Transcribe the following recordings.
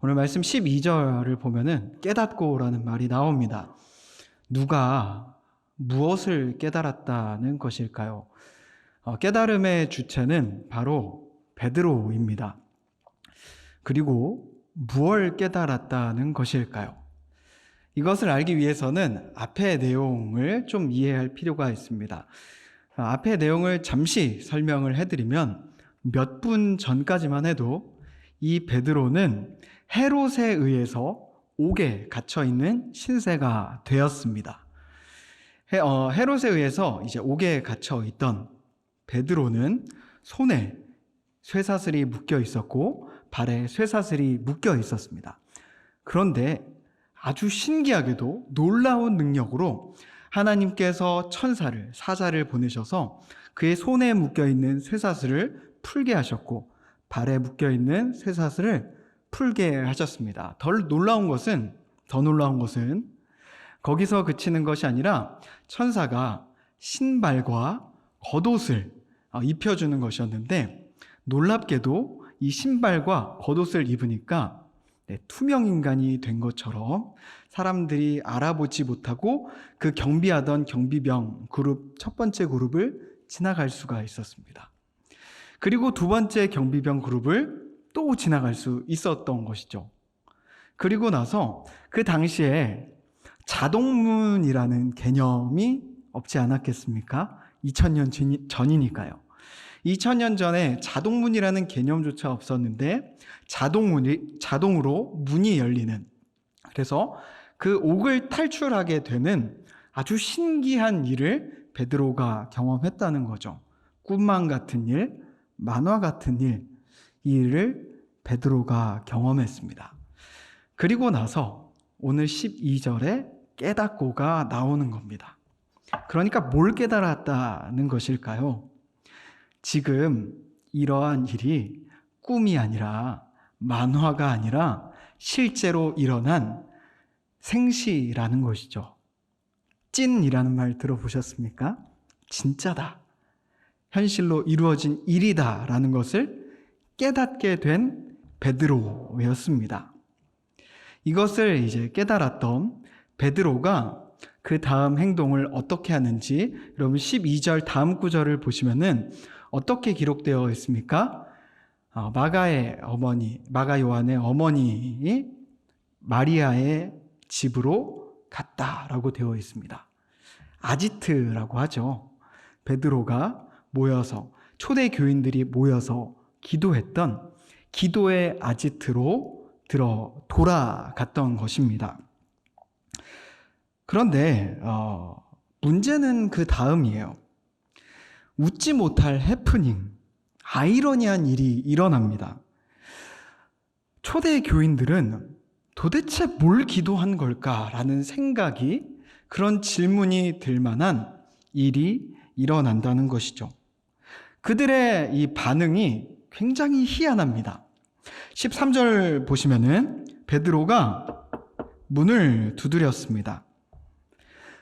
오늘 말씀 12절을 보면은 깨닫고라는 말이 나옵니다. 누가 무엇을 깨달았다는 것일까요? 깨달음의 주체는 바로 베드로입니다. 그리고 무엇을 깨달았다는 것일까요? 이것을 알기 위해서는 앞의 내용을 좀 이해할 필요가 있습니다. 앞의 내용을 잠시 설명을 해드리면 몇 분 전까지만 해도 이 베드로는 헤롯에 의해서 옥에 갇혀있는 신세가 되었습니다. 헤롯에 의해서 이제 옥에 갇혀있던 베드로는 손에 쇠사슬이 묶여 있었고 발에 쇠사슬이 묶여 있었습니다. 그런데 아주 신기하게도 놀라운 능력으로 하나님께서 천사를, 사자를 보내셔서 그의 손에 묶여있는 쇠사슬을 풀게 하셨고 발에 묶여있는 쇠사슬을 풀게 하셨습니다. 더 놀라운 것은 거기서 그치는 것이 아니라 천사가 신발과 겉옷을 입혀주는 것이었는데, 놀랍게도 이 신발과 겉옷을 입으니까 투명 인간이 된 것처럼 사람들이 알아보지 못하고 그 경비하던 경비병 그룹, 첫 번째 그룹을 지나갈 수가 있었습니다. 그리고 두 번째 경비병 그룹을 또 지나갈 수 있었던 것이죠. 그리고 나서 그 당시에 자동문이라는 개념이 없지 않았겠습니까? 2000년 전이니까요. 2000년 전에 자동문이라는 개념조차 없었는데 자동으로 문이 열리는, 그래서 그 옥을 탈출하게 되는 아주 신기한 일을 베드로가 경험했다는 거죠. 꿈만 같은 일, 만화 같은 일, 이 일을 베드로가 경험했습니다. 그리고 나서 오늘 12절에 깨닫고가 나오는 겁니다. 그러니까 뭘 깨달았다는 것일까요? 지금 이러한 일이 꿈이 아니라, 만화가 아니라 실제로 일어난 생시라는 것이죠. 찐이라는 말 들어보셨습니까? 진짜다, 현실로 이루어진 일이다 라는 것을 깨닫게 된 베드로였습니다. 이것을 이제 깨달았던 베드로가 그 다음 행동을 어떻게 하는지, 여러분 12절 다음 구절을 보시면은 어떻게 기록되어 있습니까? 마가 요한의 어머니 마리아의 집으로 갔다라고 되어 있습니다. 아지트라고 하죠. 베드로가 모여서, 초대 교인들이 모여서 기도했던 기도의 아지트로 돌아갔던 것입니다. 그런데 문제는 그 다음이에요. 웃지 못할 해프닝, 아이러니한 일이 일어납니다. 초대 교인들은 도대체 뭘 기도한 걸까라는 생각이, 그런 질문이 들 만한 일이 일어난다는 것이죠. 그들의 이 반응이 굉장히 희한합니다. 13절 보시면은 베드로가 문을 두드렸습니다.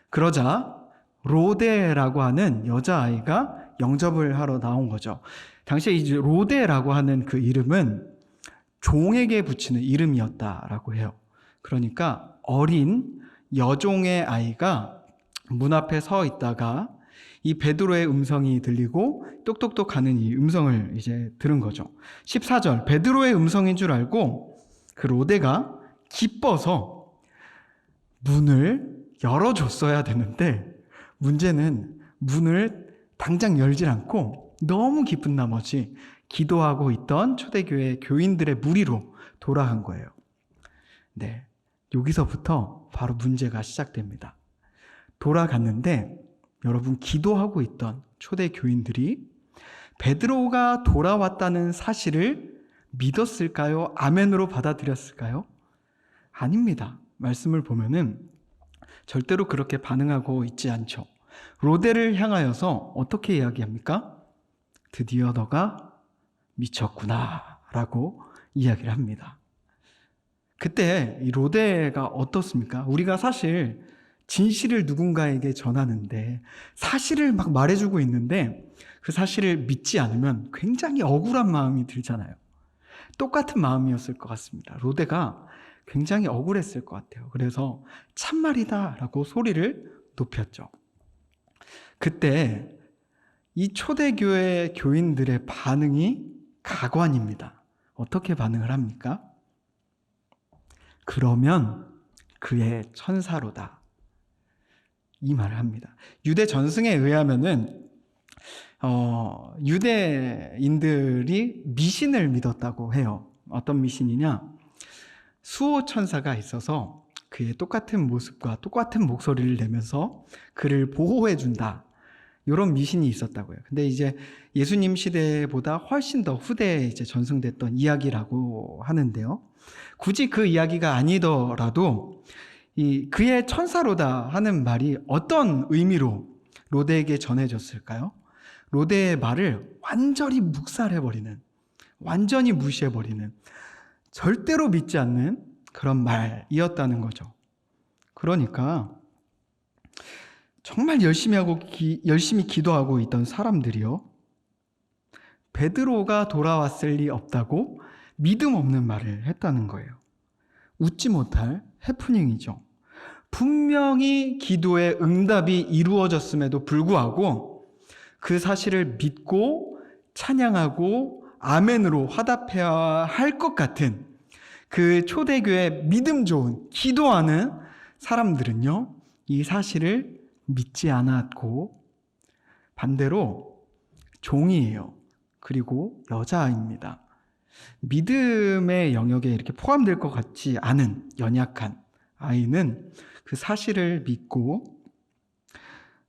그러자 로데라고 하는 여자아이가 영접을 하러 나온 거죠. 당시에 이제 로데라고 하는 그 이름은 종에게 붙이는 이름이었다라고 해요. 그러니까 어린 여종의 아이가 문 앞에 서 있다가 이 베드로의 음성이 들리고 똑똑똑 하는 이 음성을 이제 들은 거죠. 14절, 베드로의 음성인 줄 알고 그 로데가 기뻐서 문을 열어줬어야 되는데, 문제는 문을 당장 열질 않고 너무 기쁜 나머지 기도하고 있던 초대교회 교인들의 무리로 돌아간 거예요. 네, 여기서부터 바로 문제가 시작됩니다. 돌아갔는데 여러분, 기도하고 있던 초대 교인들이 베드로가 돌아왔다는 사실을 믿었을까요? 아멘으로 받아들였을까요? 아닙니다. 말씀을 보면은 절대로 그렇게 반응하고 있지 않죠. 로데를 향하여서 어떻게 이야기합니까? 드디어 너가 미쳤구나 라고 이야기를 합니다. 그때 이 로데가 어떻습니까? 우리가 사실 진실을 누군가에게 전하는데, 사실을 막 말해주고 있는데 그 사실을 믿지 않으면 굉장히 억울한 마음이 들잖아요. 똑같은 마음이었을 것 같습니다. 로데가 굉장히 억울했을 것 같아요. 그래서 참말이다 라고 소리를 높였죠. 그때 이 초대교회 교인들의 반응이 가관입니다. 어떻게 반응을 합니까? 그러면 그의 천사로다. 이 말을 합니다. 유대 전승에 의하면은 유대인들이 미신을 믿었다고 해요. 어떤 미신이냐? 수호 천사가 있어서 그의 똑같은 모습과 똑같은 목소리를 내면서 그를 보호해 준다. 이런 미신이 있었다고요. 근데 이제 예수님 시대보다 훨씬 더 후대에 이제 전승됐던 이야기라고 하는데요. 굳이 그 이야기가 아니더라도 그의 천사로다 하는 말이 어떤 의미로 로데에게 전해졌을까요? 로데의 말을 완전히 묵살해버리는, 완전히 무시해버리는, 절대로 믿지 않는 그런 말이었다는 거죠. 그러니까 정말 열심히 기도하고 있던 사람들이요, 베드로가 돌아왔을 리 없다고 믿음 없는 말을 했다는 거예요. 웃지 못할 해프닝이죠. 분명히 기도의 응답이 이루어졌음에도 불구하고 그 사실을 믿고 찬양하고 아멘으로 화답해야 할 것 같은 그 초대교회 믿음 좋은 기도하는 사람들은요, 이 사실을 믿지 않았고 반대로 종이에요. 그리고 여자입니다. 믿음의 영역에 이렇게 포함될 것 같지 않은 연약한 아이는 그 사실을 믿고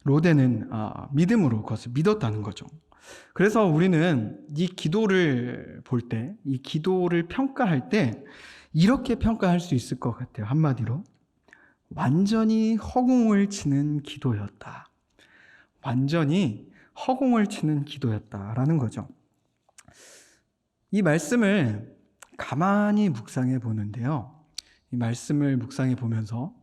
로데는 믿음으로 그것을 믿었다는 거죠. 그래서 우리는 이 기도를 볼 때, 이 기도를 평가할 때 이렇게 평가할 수 있을 것 같아요. 한마디로 완전히 허공을 치는 기도였다. 완전히 허공을 치는 기도였다라는 거죠. 이 말씀을 가만히 묵상해 보는데요. 이 말씀을 묵상해 보면서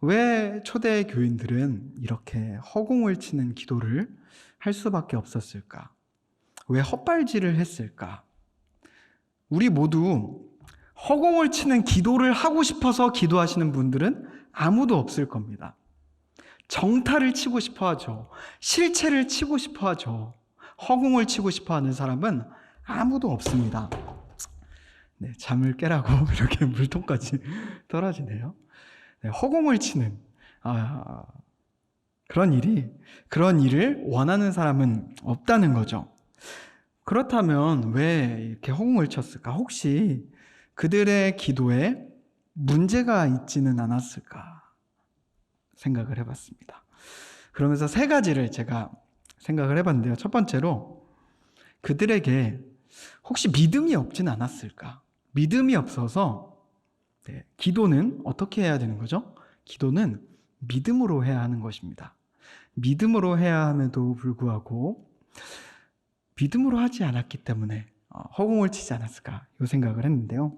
왜 초대 교인들은 이렇게 허공을 치는 기도를 할 수밖에 없었을까? 왜 헛발질을 했을까? 우리 모두 허공을 치는 기도를 하고 싶어서 기도하시는 분들은 아무도 없을 겁니다. 정타를 치고 싶어 하죠. 실체를 치고 싶어 하죠. 허공을 치고 싶어 하는 사람은 아무도 없습니다. 네, 잠을 깨라고 이렇게 물통까지 떨어지네요. 네, 허공을 치는 그런 일을 원하는 사람은 없다는 거죠. 그렇다면 왜 이렇게 허공을 쳤을까? 혹시 그들의 기도에 문제가 있지는 않았을까 생각을 해봤습니다. 그러면서 세 가지를 제가 생각을 해봤는데요. 첫 번째로 그들에게 혹시 믿음이 없진 않았을까? 믿음이 없어서 기도는 어떻게 해야 되는 거죠? 기도는 믿음으로 해야 하는 것입니다. 믿음으로 해야 함에도 불구하고 믿음으로 하지 않았기 때문에 허공을 치지 않았을까? 이 생각을 했는데요.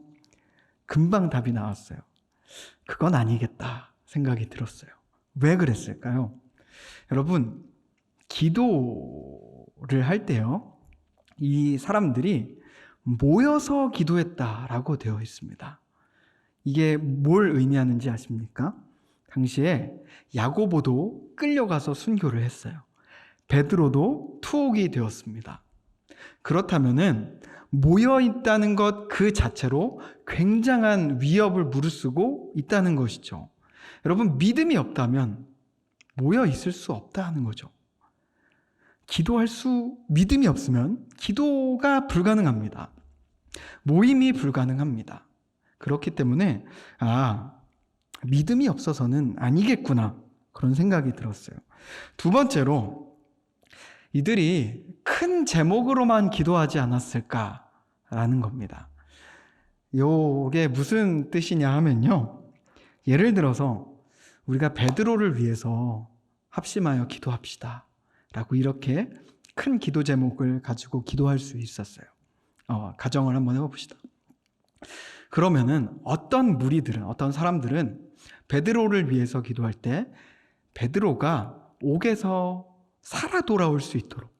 금방 답이 나왔어요. 그건 아니겠다 생각이 들었어요. 왜 그랬을까요? 여러분, 기도를 할 때요, 이 사람들이 모여서 기도했다라고 되어 있습니다. 이게 뭘 의미하는지 아십니까? 당시에 야고보도 끌려가서 순교를 했어요. 베드로도 투옥이 되었습니다. 그렇다면은 모여 있다는 것 그 자체로 굉장한 위협을 무릅쓰고 있다는 것이죠. 여러분, 믿음이 없다면 모여 있을 수 없다는 거죠. 믿음이 없으면 기도가 불가능합니다. 모임이 불가능합니다. 그렇기 때문에 믿음이 없어서는 아니겠구나, 그런 생각이 들었어요. 두 번째로 이들이 큰 제목으로만 기도하지 않았을까라는 겁니다. 이게 무슨 뜻이냐 하면요, 예를 들어서 우리가 베드로를 위해서 합심하여 기도합시다 라고 이렇게 큰 기도 제목을 가지고 기도할 수 있었어요. 가정을 한번 해봅시다. 그러면은 어떤 사람들은 베드로를 위해서 기도할 때 베드로가 옥에서 살아 돌아올 수 있도록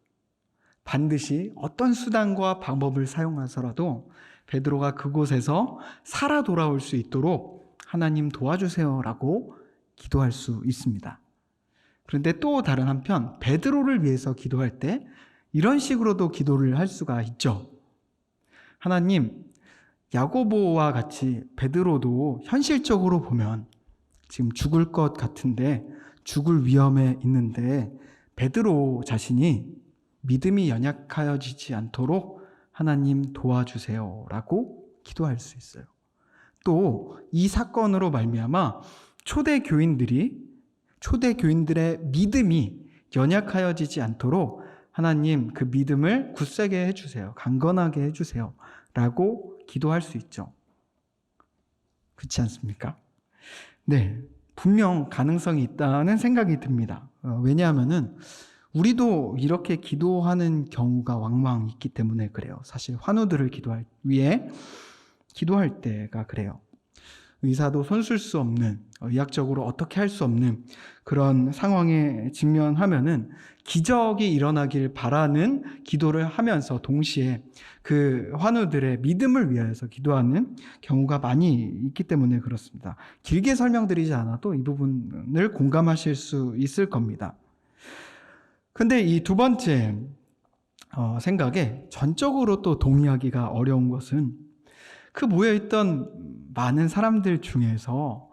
반드시 어떤 수단과 방법을 사용해서라도 베드로가 그곳에서 살아 돌아올 수 있도록 하나님 도와주세요라고 기도할 수 있습니다. 그런데 또 다른 한편 베드로를 위해서 기도할 때 이런 식으로도 기도를 할 수가 있죠. 하나님, 야고보와 같이 베드로도 현실적으로 보면 지금 죽을 것 같은데, 죽을 위험에 있는데 베드로 자신이 믿음이 연약하여지지 않도록 하나님 도와주세요라고 기도할 수 있어요. 또 이 사건으로 말미암아 초대 교인들의 믿음이 연약하여지지 않도록 하나님 그 믿음을 굳세게 해주세요. 강건하게 해주세요. 라고 기도할 수 있죠. 그렇지 않습니까? 네, 분명 가능성이 있다는 생각이 듭니다. 왜냐하면은 우리도 이렇게 기도하는 경우가 왕왕 있기 때문에 그래요. 사실 환우들을 위해 기도할 때가 그래요. 의사도 손쓸 수 없는, 의학적으로 어떻게 할 수 없는 그런 상황에 직면하면은 기적이 일어나길 바라는 기도를 하면서 동시에 그 환우들의 믿음을 위해서 기도하는 경우가 많이 있기 때문에 그렇습니다. 길게 설명드리지 않아도 이 부분을 공감하실 수 있을 겁니다. 근데 이 두 번째 생각에 전적으로 또 동의하기가 어려운 것은 그 모여있던 많은 사람들 중에서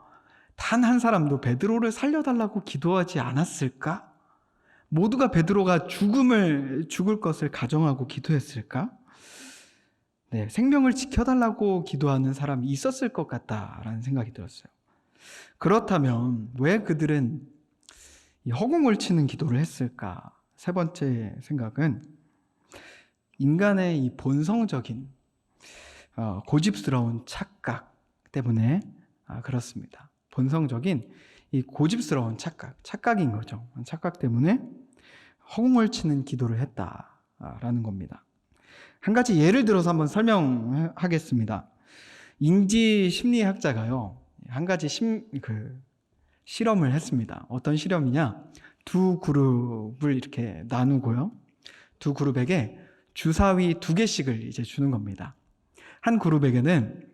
단 한 사람도 베드로를 살려달라고 기도하지 않았을까? 모두가 베드로가 죽을 것을 가정하고 기도했을까? 네, 생명을 지켜달라고 기도하는 사람이 있었을 것 같다라는 생각이 들었어요. 그렇다면 왜 그들은 이 허공을 치는 기도를 했을까? 세 번째 생각은 인간의 이 본성적인 고집스러운 착각 때문에 그렇습니다. 본성적인 이 고집스러운 착각인 거죠. 착각 때문에 허공을 치는 기도를 했다라는 겁니다. 한 가지 예를 들어서 한번 설명하겠습니다. 인지 심리학자가요, 한 가지 실험을 했습니다. 어떤 실험이냐? 두 그룹을 이렇게 나누고요. 두 그룹에게 주사위 2개씩을 이제 주는 겁니다. 한 그룹에게는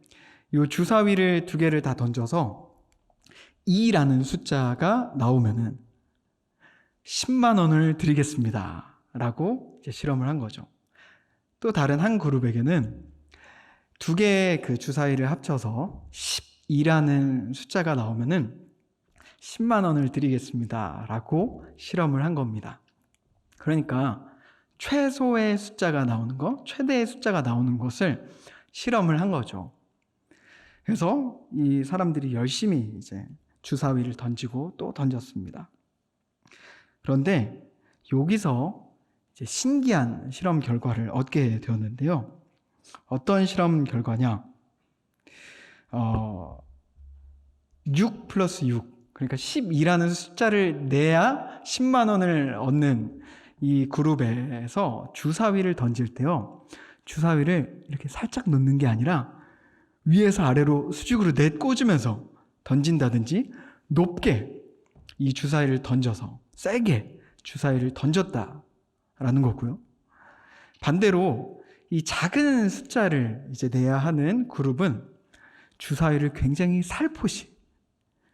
이 주사위를 2개를 다 던져서 2라는 숫자가 나오면은 10만 원을 드리겠습니다. 라고 이제 실험을 한 거죠. 또 다른 한 그룹에게는 2개의 그 주사위를 합쳐서 12라는 숫자가 나오면은 10만 원을 드리겠습니다. 라고 실험을 한 겁니다. 그러니까 최소의 숫자가 나오는 것, 최대의 숫자가 나오는 것을 실험을 한 거죠. 그래서 이 사람들이 열심히 이제 주사위를 던지고 또 던졌습니다. 그런데 여기서 이제 신기한 실험 결과를 얻게 되었는데요. 어떤 실험 결과냐? 6 플러스 6, 그러니까 12라는 숫자를 내야 10만 원을 얻는 이 그룹에서 주사위를 던질 때요, 주사위를 이렇게 살짝 놓는 게 아니라 위에서 아래로 수직으로 내꽂으면서 던진다든지 높게 이 주사위를 던져서 세게 주사위를 던졌다라는 거고요. 반대로 이 작은 숫자를 이제 내야 하는 그룹은 주사위를 굉장히 살포시,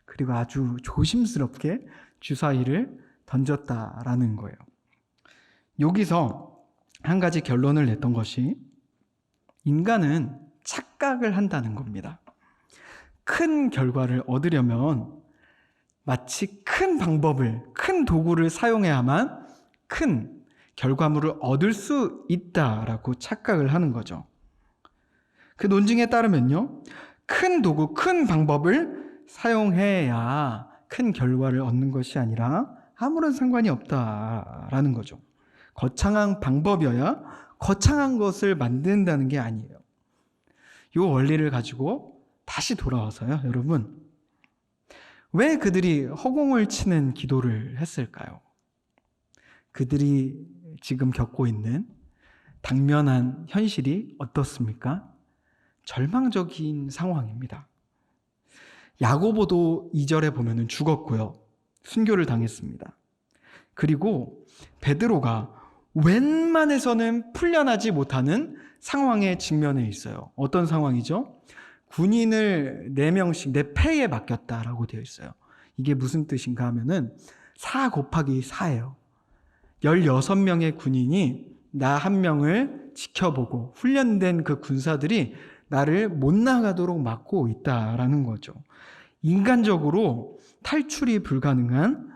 그리고 아주 조심스럽게 주사위를 던졌다라는 거예요. 여기서 한 가지 결론을 냈던 것이 인간은 착각을 한다는 겁니다. 큰 결과를 얻으려면 마치 큰 방법을, 큰 도구를 사용해야만 큰 결과물을 얻을 수 있다라고 착각을 하는 거죠. 그 논증에 따르면요, 큰 도구, 큰 방법을 사용해야 큰 결과를 얻는 것이 아니라 아무런 상관이 없다라는 거죠. 거창한 방법이어야 거창한 것을 만든다는 게 아니에요. 이 원리를 가지고 다시 돌아와서요, 여러분, 왜 그들이 허공을 치는 기도를 했을까요? 그들이 지금 겪고 있는 당면한 현실이 어떻습니까? 절망적인 상황입니다. 야고보도 2절에 보면은 죽었고요, 순교를 당했습니다. 그리고 베드로가 웬만해서는 풀려나지 못하는 상황에 직면해 있어요. 어떤 상황이죠? 군인을 4명씩 내 패에 맡겼다라고 되어 있어요. 이게 무슨 뜻인가 하면은 4 곱하기 4예요. 16명의 군인이 나 한 명을 지켜보고 훈련된 그 군사들이 나를 못 나가도록 막고 있다라는 거죠. 인간적으로 탈출이 불가능한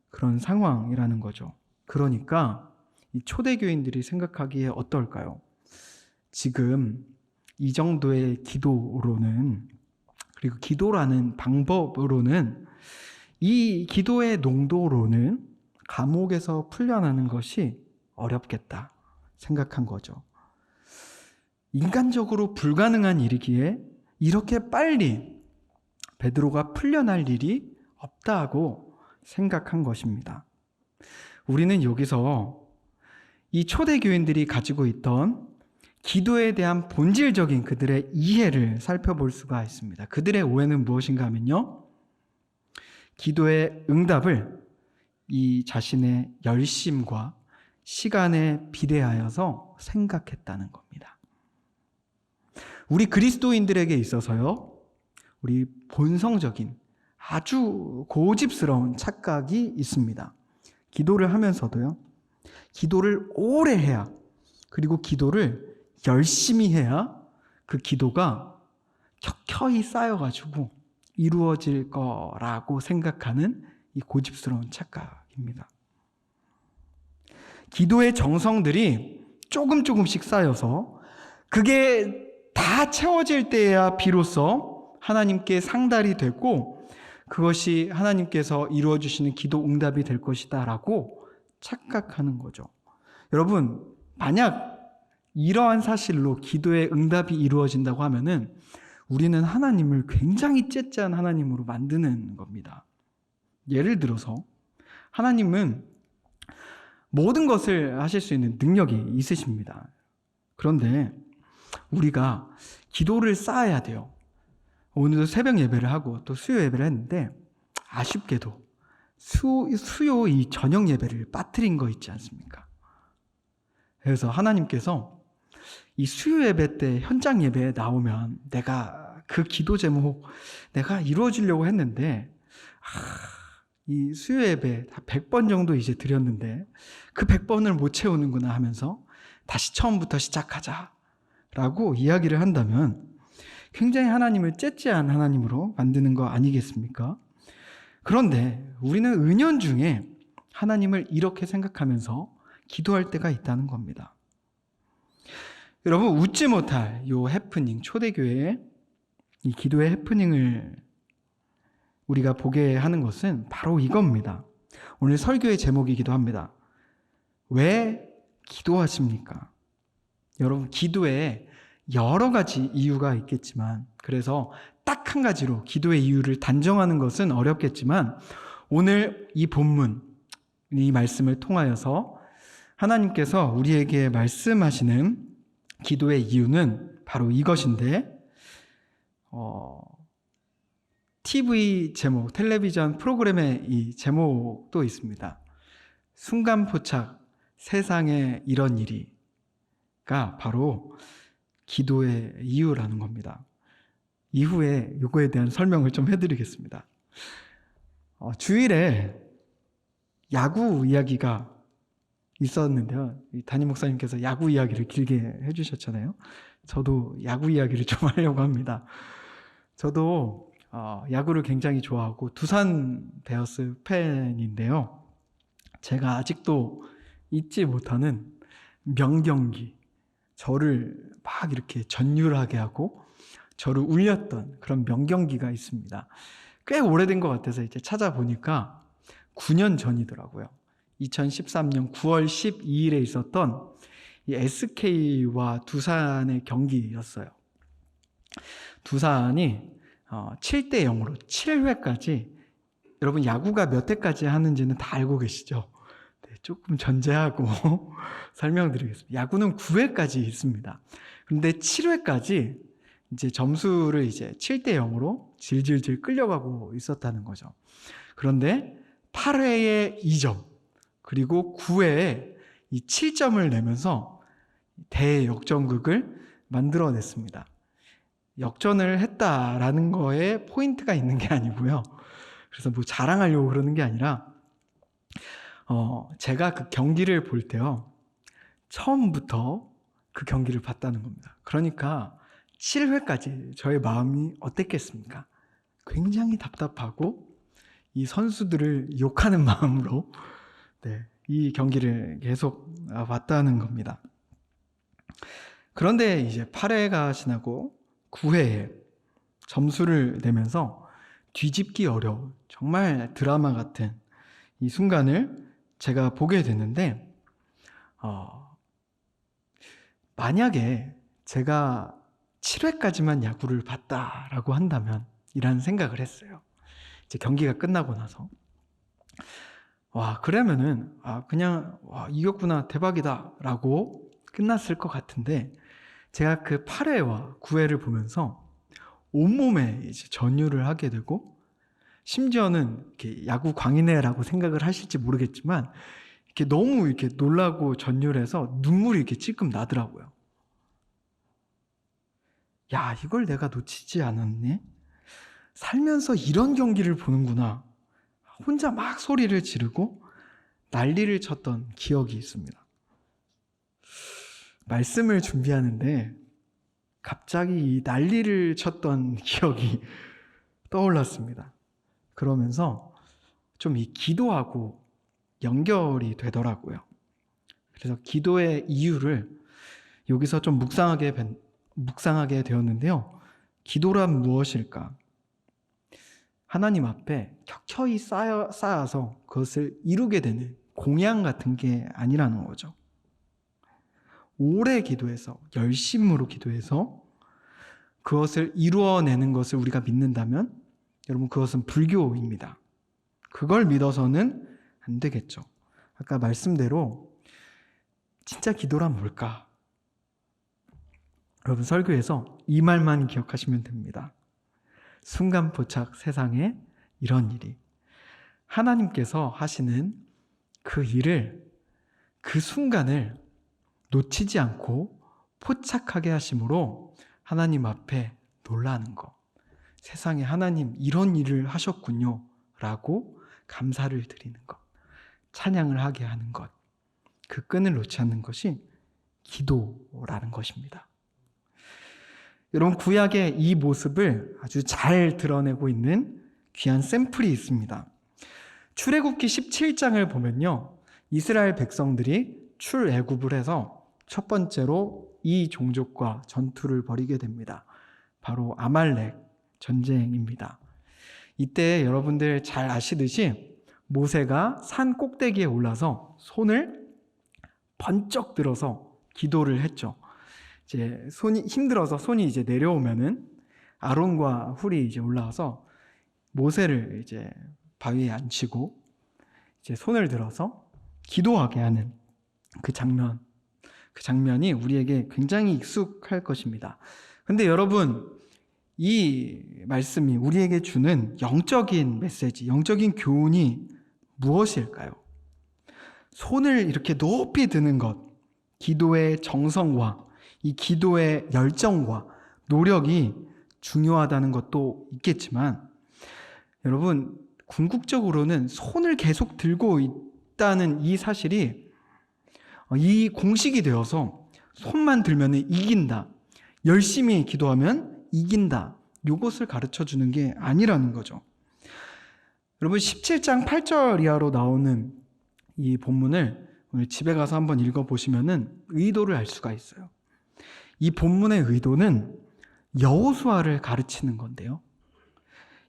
그런 상황이라는 거죠. 그러니까 이 초대교인들이 생각하기에 어떨까요? 지금 이 정도의 기도로는, 그리고 기도라는 방법으로는, 이 기도의 농도로는 감옥에서 풀려나는 것이 어렵겠다 생각한 거죠. 인간적으로 불가능한 일이기에 이렇게 빨리 베드로가 풀려날 일이 없다고 생각한 것입니다. 우리는 여기서 이 초대교인들이 가지고 있던 기도에 대한 본질적인 그들의 이해를 살펴볼 수가 있습니다. 그들의 오해는 무엇인가 하면요, 기도의 응답을 이 자신의 열심과 시간에 비례하여서 생각했다는 겁니다. 우리 그리스도인들에게 있어서요, 우리 본성적인 아주 고집스러운 착각이 있습니다. 기도를 하면서도요, 기도를 오래 해야, 그리고 기도를 열심히 해야 그 기도가 켜켜이 쌓여가지고 이루어질 거라고 생각하는 이 고집스러운 착각입니다. 기도의 정성들이 조금씩 쌓여서 그게 다 채워질 때야 비로소 하나님께 상달이 되고 그것이 하나님께서 이루어 주시는 기도 응답이 될 것이다 라고 착각하는 거죠. 여러분, 만약 이러한 사실로 기도의 응답이 이루어진다고 하면은 우리는 하나님을 굉장히 째째한 하나님으로 만드는 겁니다. 예를 들어서 하나님은 모든 것을 하실 수 있는 능력이 있으십니다. 그런데 우리가 기도를 쌓아야 돼요. 오늘도 새벽 예배를 하고 또 수요 예배를 했는데 아쉽게도 수요 이 저녁 예배를 빠뜨린 거 있지 않습니까? 그래서 하나님께서 이 수요 예배 때 현장 예배에 나오면 내가 그 기도 제목 내가 이루어지려고 했는데 이 수요 예배 100번 정도 이제 드렸는데 그 100번을 못 채우는구나 하면서 다시 처음부터 시작하자 라고 이야기를 한다면 굉장히 하나님을 째째한 하나님으로 만드는 거 아니겠습니까? 그런데 우리는 은연중에 하나님을 이렇게 생각하면서 기도할 때가 있다는 겁니다. 여러분, 웃지 못할 요 해프닝, 초대교회의 이 기도의 해프닝을 우리가 보게 하는 것은 바로 이겁니다. 오늘 설교의 제목이기도 합니다. 왜 기도하십니까? 여러분, 기도에 여러 가지 이유가 있겠지만, 그래서 딱 한 가지로 기도의 이유를 단정하는 것은 어렵겠지만, 오늘 이 본문, 이 말씀을 통하여서 하나님께서 우리에게 말씀하시는 기도의 이유는 바로 이것인데, TV 제목, 텔레비전 프로그램의 이 제목도 있습니다. 순간포착, 세상에 이런 일이가 바로 기도의 이유라는 겁니다. 이후에 이거에 대한 설명을 좀 해드리겠습니다. 주일에 야구 이야기가 있었는데요. 담임 목사님께서 야구 이야기를 길게 해주셨잖아요. 저도 야구 이야기를 좀 하려고 합니다. 저도 야구를 굉장히 좋아하고 두산 베어스 팬인데요. 제가 아직도 잊지 못하는 명경기, 저를 막 이렇게 전율하게 하고 저를 울렸던 그런 명경기가 있습니다. 꽤 오래된 것 같아서 이제 찾아보니까 9년 전이더라고요. 2013년 9월 12일에 있었던 이 SK와 두산의 경기였어요. 두산이 7대 0으로 7회까지, 여러분 야구가 몇 회까지 하는지는 다 알고 계시죠? 네, 조금 전제하고 설명드리겠습니다. 야구는 9회까지 있습니다. 그런데 7회까지 이제 점수를 이제 7대 0으로 질질질 끌려가고 있었다는 거죠. 그런데 8회에 2점, 그리고 9회에 이 7점을 내면서 대역전극을 만들어냈습니다. 역전을 했다라는 거에 포인트가 있는 게 아니고요. 그래서 뭐 자랑하려고 그러는 게 아니라 제가 그 경기를 볼 때요. 처음부터 그 경기를 봤다는 겁니다. 그러니까 7회까지 저의 마음이 어땠겠습니까? 굉장히 답답하고 이 선수들을 욕하는 마음으로 이 경기를 계속 봤다는 겁니다. 그런데 이제 8회가 지나고 9회에 점수를 내면서 뒤집기 어려운 정말 드라마 같은 이 순간을 제가 보게 됐는데 만약에 제가 7회까지만 야구를 봤다라고 한다면 이라는 생각을 했어요. 이제 경기가 끝나고 나서 그러면은 그냥 이겼구나 대박이다 라고 끝났을 것 같은데 제가 그 8회와 9회를 보면서 온몸에 이제 전율을 하게 되고 심지어는 이렇게 야구 광인회라고 생각을 하실지 모르겠지만 이렇게 너무 이렇게 놀라고 전율해서 눈물이 이렇게 찔끔 나더라고요. 야, 이걸 내가 놓치지 않았네? 살면서 이런 경기를 보는구나. 혼자 막 소리를 지르고 난리를 쳤던 기억이 있습니다. 말씀을 준비하는데 갑자기 이 난리를 쳤던 기억이 떠올랐습니다. 그러면서 좀 이 기도하고 연결이 되더라고요. 그래서 기도의 이유를 여기서 좀 묵상하게 되었는데요. 기도란 무엇일까? 하나님 앞에 켜켜이 쌓아서 그것을 이루게 되는 공양 같은 게 아니라는 거죠. 오래 기도해서 열심으로 기도해서 그것을 이루어내는 것을 우리가 믿는다면 여러분 그것은 불교입니다. 그걸 믿어서는 안 되겠죠. 아까 말씀대로 진짜 기도란 뭘까? 여러분 설교에서 이 말만 기억하시면 됩니다. 순간포착 세상에 이런 일이 하나님께서 하시는 그 일을 그 순간을 놓치지 않고 포착하게 하심으로 하나님 앞에 놀라는 것, 세상에 하나님 이런 일을 하셨군요 라고 감사를 드리는 것, 찬양을 하게 하는 것, 그 끈을 놓지 않는 것이 기도라는 것입니다. 여러분 구약의 이 모습을 아주 잘 드러내고 있는 귀한 샘플이 있습니다. 출애굽기 17장을 보면요, 이스라엘 백성들이 출애굽을 해서 첫 번째로 이 종족과 전투를 벌이게 됩니다. 바로 아말렉 전쟁입니다. 이때 여러분들 잘 아시듯이 모세가 산 꼭대기에 올라서 손을 번쩍 들어서 기도를 했죠. 이제 손이 힘들어서 손이 이제 내려오면은 아론과 훌이 이제 올라와서 모세를 이제 바위에 앉히고 이제 손을 들어서 기도하게 하는 그 장면이 우리에게 굉장히 익숙할 것입니다. 근데 여러분, 이 말씀이 우리에게 주는 영적인 메시지, 영적인 교훈이 무엇일까요? 손을 이렇게 높이 드는 것, 기도의 정성과 이 기도의 열정과 노력이 중요하다는 것도 있겠지만 여러분 궁극적으로는 손을 계속 들고 있다는 이 사실이 이 공식이 되어서 손만 들면 이긴다, 열심히 기도하면 이긴다, 이것을 가르쳐 주는 게 아니라는 거죠. 여러분 17장 8절 이하로 나오는 이 본문을 오늘 집에 가서 한번 읽어보시면 의도를 알 수가 있어요. 이 본문의 의도는 여호수아를 가르치는 건데요.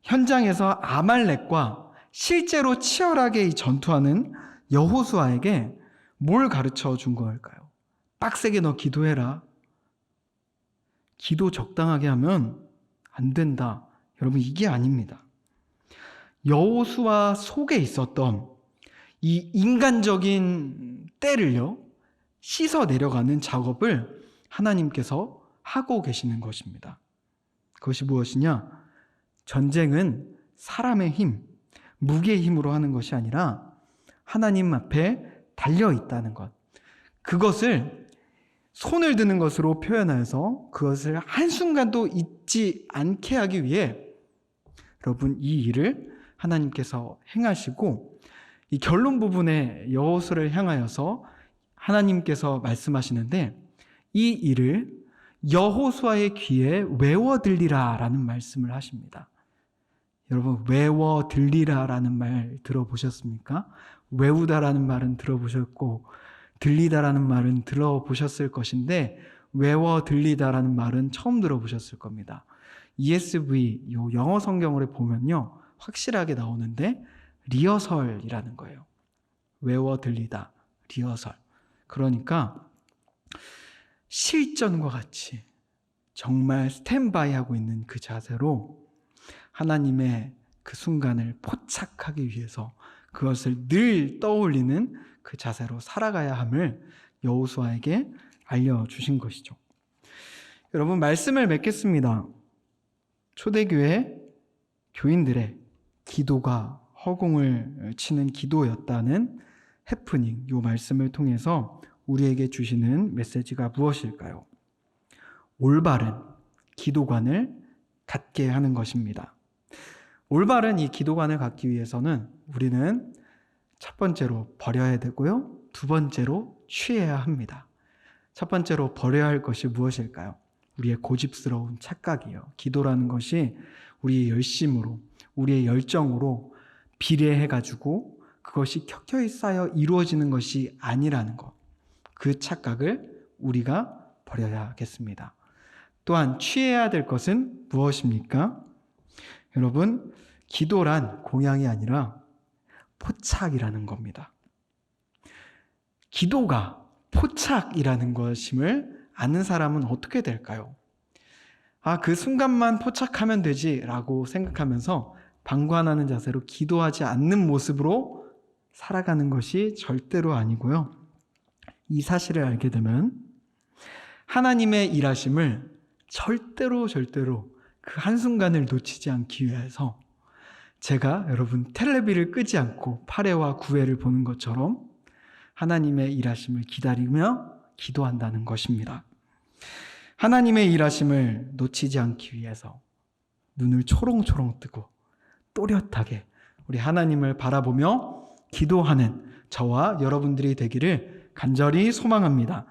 현장에서 아말렉과 실제로 치열하게 전투하는 여호수아에게 뭘 가르쳐 준 걸까요? 빡세게 너 기도해라. 기도 적당하게 하면 안 된다. 여러분 이게 아닙니다. 여호수아 속에 있었던 이 인간적인 때를요, 씻어 내려가는 작업을 하나님께서 하고 계시는 것입니다. 그것이 무엇이냐? 전쟁은 사람의 힘, 무기의 힘으로 하는 것이 아니라 하나님 앞에 달려 있다는 것. 그것을 손을 드는 것으로 표현하여서 그것을 한순간도 잊지 않게 하기 위해 여러분 이 일을 하나님께서 행하시고 이 결론 부분에 여호수아를 향하여서 하나님께서 말씀하시는데 이 일을 여호수아의 귀에 외워 들리라 라는 말씀을 하십니다. 여러분 외워 들리라 라는 말 들어보셨습니까? 외우다라는 말은 들어보셨고 들리다라는 말은 들어보셨을 것인데 외워 들리다라는 말은 처음 들어보셨을 겁니다. ESV 요 영어 성경으로 보면요 확실하게 나오는데 리허설이라는 거예요. 외워 들리다, 리허설. 그러니까 실전과 같이 정말 스탠바이 하고 있는 그 자세로 하나님의 그 순간을 포착하기 위해서 그것을 늘 떠올리는 그 자세로 살아가야 함을 여호수아에게 알려주신 것이죠. 여러분 말씀을 맺겠습니다. 초대교회 교인들의 기도가 허공을 치는 기도였다는 해프닝, 이 말씀을 통해서 우리에게 주시는 메시지가 무엇일까요? 올바른 기도관을 갖게 하는 것입니다. 올바른 이 기도관을 갖기 위해서는 우리는 첫 번째로 버려야 되고요. 두 번째로 취해야 합니다. 첫 번째로 버려야 할 것이 무엇일까요? 우리의 고집스러운 착각이요. 기도라는 것이 우리의 열심으로, 우리의 열정으로 비례해가지고 그것이 켜켜이 쌓여 이루어지는 것이 아니라는 것. 그 착각을 우리가 버려야겠습니다. 또한 취해야 될 것은 무엇입니까? 여러분, 기도란 공양이 아니라 포착이라는 겁니다. 기도가 포착이라는 것임을 아는 사람은 어떻게 될까요? 그 순간만 포착하면 되지 라고 생각하면서 방관하는 자세로 기도하지 않는 모습으로 살아가는 것이 절대로 아니고요. 이 사실을 알게 되면 하나님의 일하심을 절대로 그 한순간을 놓치지 않기 위해서 제가 여러분 텔레비를 끄지 않고 8회와 9회를 보는 것처럼 하나님의 일하심을 기다리며 기도한다는 것입니다. 하나님의 일하심을 놓치지 않기 위해서 눈을 초롱초롱 뜨고 또렷하게 우리 하나님을 바라보며 기도하는 저와 여러분들이 되기를 간절히 소망합니다.